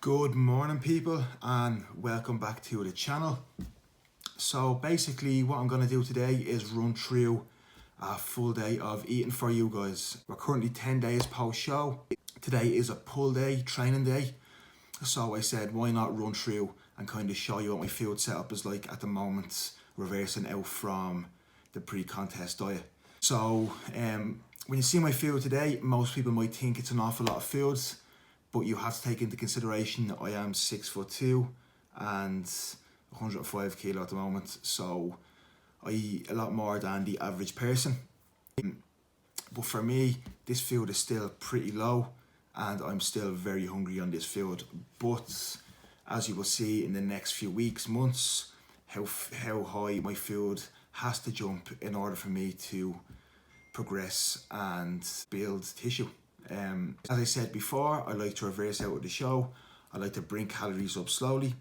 Good morning people and welcome back to the channel. So basically what I'm going to do today is run through a full day of eating for you guys. We're currently 10 days post show. Today is a pull day, training day. So I said why not run through and kind of show you what my food setup is like at the moment, reversing out from the pre-contest diet. So when you see my food today, most people might think it's an awful lot of foods. But you have to take into consideration that I am 6'2" and 105 kilo at the moment, so I eat a lot more than the average person. But for me, this food is still pretty low and I'm still very hungry on this food. But as you will see in the next few weeks, months, how high my food has to jump in order for me to progress and build tissue. As I said before, I like to reverse out of the show. I like to bring calories up slowly.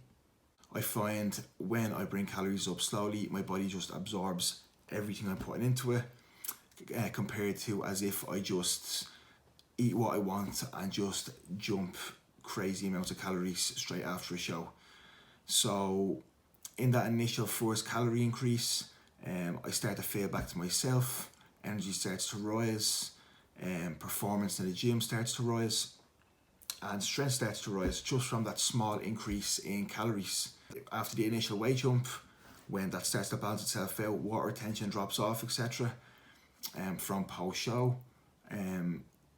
I find when I bring calories up slowly, my body just absorbs everything I'm putting into it, compared to as if I just eat what I want and just jump crazy amounts of calories straight after a show. So in that initial first calorie increase, I start to feel back to myself, energy starts to rise, performance in the gym starts to rise, and strength starts to rise just from that small increase in calories. After the initial weight jump, when that starts to balance itself out, water retention drops off, etc. From post show,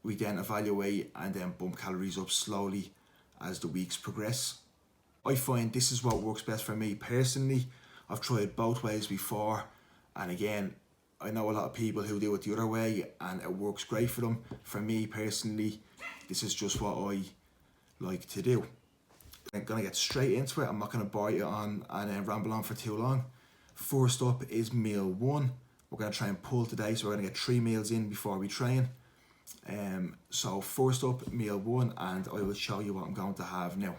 we then evaluate and then bump calories up slowly as the weeks progress. I find this is what works best for me personally. I've tried both ways before, and again, I know a lot of people who do it the other way and it works great for them. For me personally, this is just what I like to do. I'm gonna get straight into it. I'm not gonna bore you on and ramble on for too long. First up is meal one. We're gonna try and pull today, so we're gonna get 3 meals in before we train. So first up, meal one, and I will show you what I'm going to have now.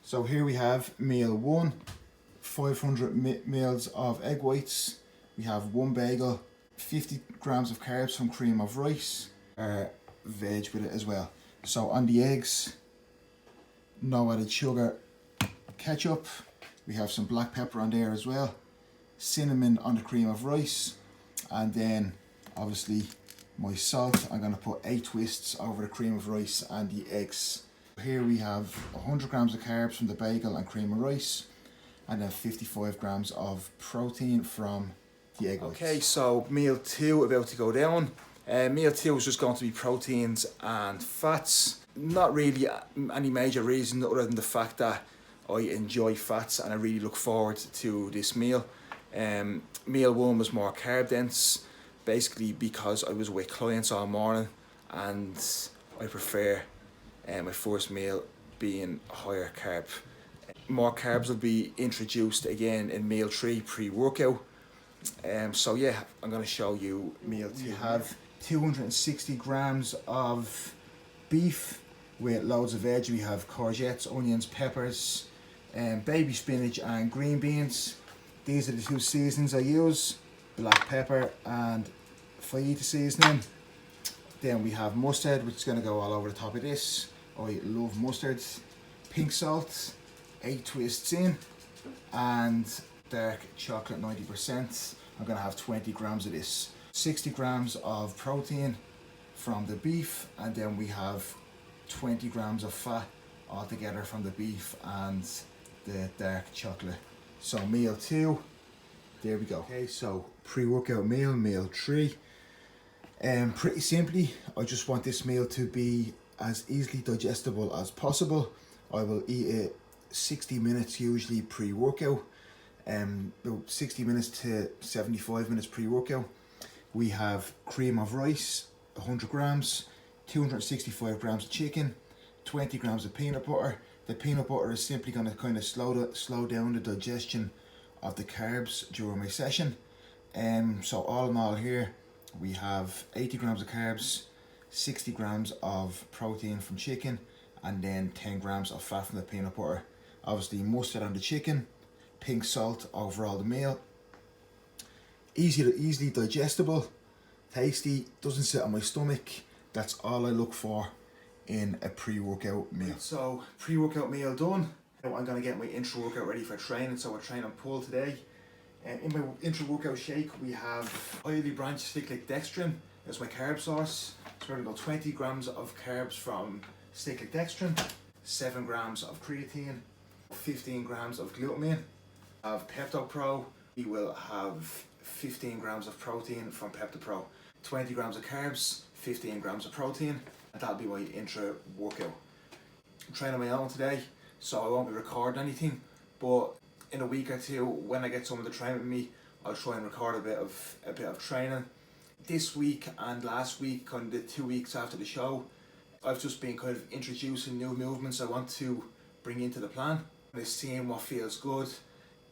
So here we have meal one, 500 mils of egg whites. We have 1 bagel, 50 grams of carbs from cream of rice, veg with it as well. So on the eggs, no added sugar, ketchup, we have some black pepper on there as well, cinnamon on the cream of rice, and then obviously my salt. I'm going to put 8 twists over the cream of rice and the eggs. Here we have 100 grams of carbs from the bagel and cream of rice, and then 55 grams of protein from the egg whites. Okay, so meal two about to go down. Meal two is just going to be proteins and fats. Not really any major reason other than the fact that I enjoy fats and I really look forward to this meal. Meal one was more carb dense, basically because I was with clients all morning and I prefer my first meal being higher carb. More carbs will be introduced again in meal 3 pre-workout. So yeah, I'm going to show you meal 2. We have 260 grams of beef with loads of veg. We have courgettes, onions, peppers, baby spinach and green beans. These are the 2 seasonings I use, black pepper and fajita seasoning. Then we have mustard, which is going to go all over the top of this. I love mustard. Pink salt, 8 twists in, and dark chocolate 90%. I'm going to have 20 grams of this. 60 grams of protein from the beef, and then we have 20 grams of fat altogether from the beef and the dark chocolate. So meal 2, there we go. Okay, so pre-workout meal, meal 3. Pretty simply, I just want this meal to be as easily digestible as possible. I will eat it 60 minutes usually pre-workout, about 60 minutes to 75 minutes pre-workout. We have cream of rice, 100 grams, 265 grams of chicken, 20 grams of peanut butter. The peanut butter is simply going to kind of slow down the digestion of the carbs during my session. So all in all here, we have 80 grams of carbs, 60 grams of protein from chicken, and then 10 grams of fat from the peanut butter. Obviously mustard on the chicken, pink salt over all the meal. Easily digestible, tasty, doesn't sit on my stomach. That's all I look for in a pre-workout meal. So pre-workout meal done. Now I'm going to get my intro workout ready for training. So we're training pull today. In my intro workout shake we have highly branched cyclic dextrin. That's my carb source. So we're about 20 grams of carbs from cyclic dextrin, 7 grams of creatine, 15 grams of glutamine. I have PeptoPro. We will have 15 grams of protein from PeptoPro, 20 grams of carbs, 15 grams of protein, and that'll be my intra workout. I'm training on my own today, so I won't be recording anything, but in a week or two, when I get someone to train with me, I'll try and record a bit of training. This week and last week, kind of the 2 weeks after the show, I've just been kind of introducing new movements I want to bring into the plan. And seeing what feels good.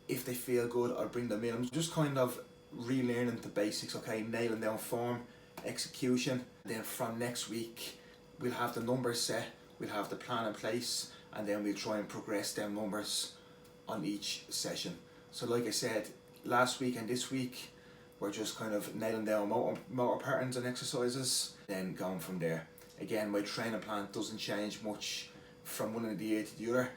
If they feel good, I'll bring them in. I'm just kind of relearning the basics, okay, nailing down form, execution. Then from next week, we'll have the numbers set, we'll have the plan in place, and then we'll try and progress them numbers on each session. So like I said, last week and this week, we're just kind of nailing down motor patterns and exercises, then going from there. Again, my training plan doesn't change much from one of the year to the other.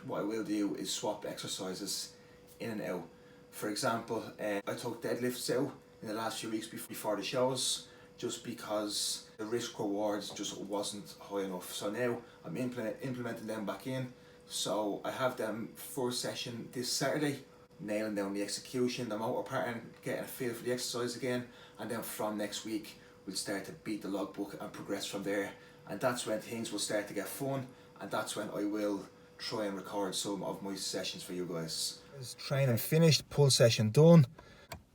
What I will do is swap exercises in and out. For example, I took deadlifts out in the last few weeks before the shows, just because the risk rewards just wasn't high enough. So now I'm implementing them back in. So I have them first session this Saturday, nailing down the execution, the motor pattern, getting a feel for the exercise again, and then from next week we'll start to beat the logbook and progress from there. And that's when things will start to get fun, and that's when I will try and record some of my sessions for you guys. Training finished, pull session done.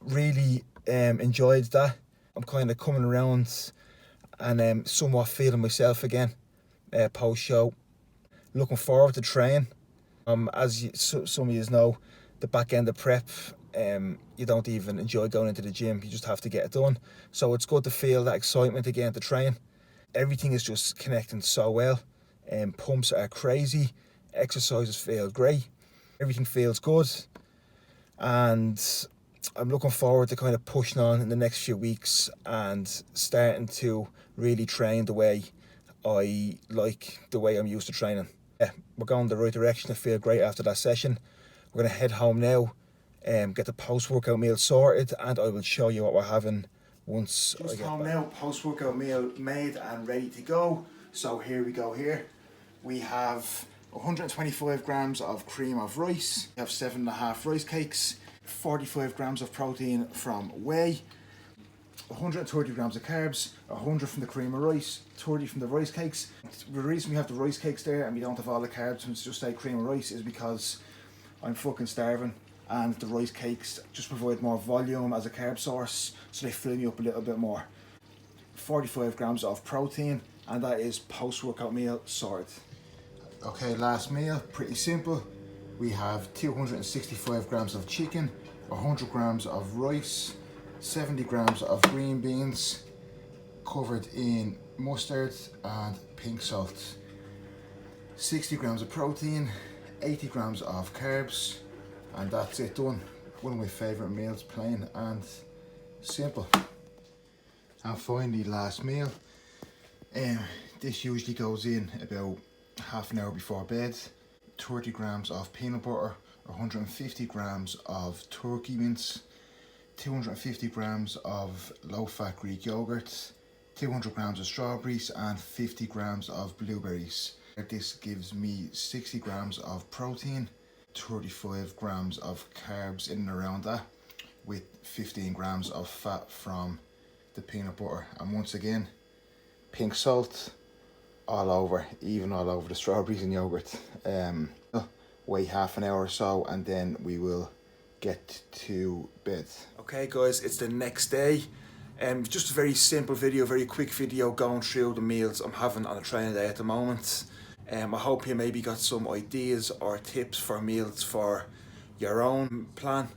Really enjoyed that. I'm kind of coming around and somewhat feeling myself again post show. Looking forward to train. As some of you know, the back end of prep, you don't even enjoy going into the gym. You just have to get it done. So it's good to feel that excitement again to train. Everything is just connecting so well. Pumps are crazy. Exercises feel great. Everything feels good, and I'm looking forward to kind of pushing on in the next few weeks and starting to really train the way I like, the way I'm used to training. Yeah, we're going the right direction. I feel great after that session. We're going to head home now, get the post-workout meal sorted, and I will show you what we're having once I get home back. Now, post-workout meal made and ready to go. So here we go here. We have 125 grams of cream of rice. We have 7.5 rice cakes, 45 grams of protein from whey, 130 grams of carbs, 100 from the cream of rice, 30 from the rice cakes. The reason we have the rice cakes there and we don't have all the carbs and it's just like cream of rice is because I'm fucking starving, and the rice cakes just provide more volume as a carb source, so they fill me up a little bit more. 45 grams of protein, and that is post-workout meal sorted. Okay, last meal, pretty simple. We have 265 grams of chicken, 100 grams of rice, 70 grams of green beans covered in mustard and pink salt, 60 grams of protein, 80 grams of carbs, and that's it done. One of my favourite meals, plain and simple. And finally, last meal. This usually goes in about half an hour before bed. 30 grams of peanut butter, 150 grams of turkey mince, 250 grams of low-fat Greek yogurt, 200 grams of strawberries, and 50 grams of blueberries. This gives me 60 grams of protein, 35 grams of carbs in and around that, with 15 grams of fat from the peanut butter. And once again, pink salt all over, even all over the strawberries and yogurt. Wait half an hour or so and then we will get to bed. Okay guys, it's the next day. Just a very simple video, very quick video going through the meals I'm having on a training day at the moment. I hope you maybe got some ideas or tips for meals for your own plan.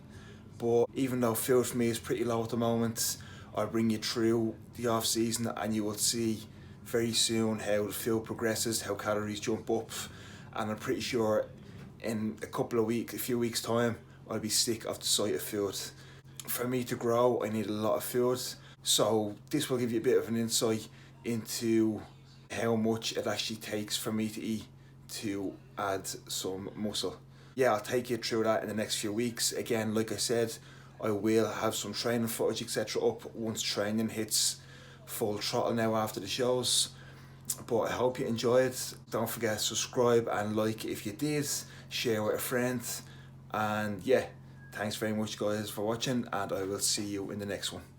But even though food for me is pretty low at the moment, I'll bring you through the off season and you will see very soon how the food progresses, how calories jump up, and I'm pretty sure in a few weeks time, I'll be sick of the sight of food. For me to grow, I need a lot of food. So this will give you a bit of an insight into how much it actually takes for me to eat to add some muscle. Yeah, I'll take you through that in the next few weeks. Again, like I said, I will have some training footage, etc. up once training hits full throttle now after the shows. But I hope you enjoy it. Don't forget to subscribe and like if you did, share with a friend, and yeah, thanks very much guys for watching, and I will see you in the next one.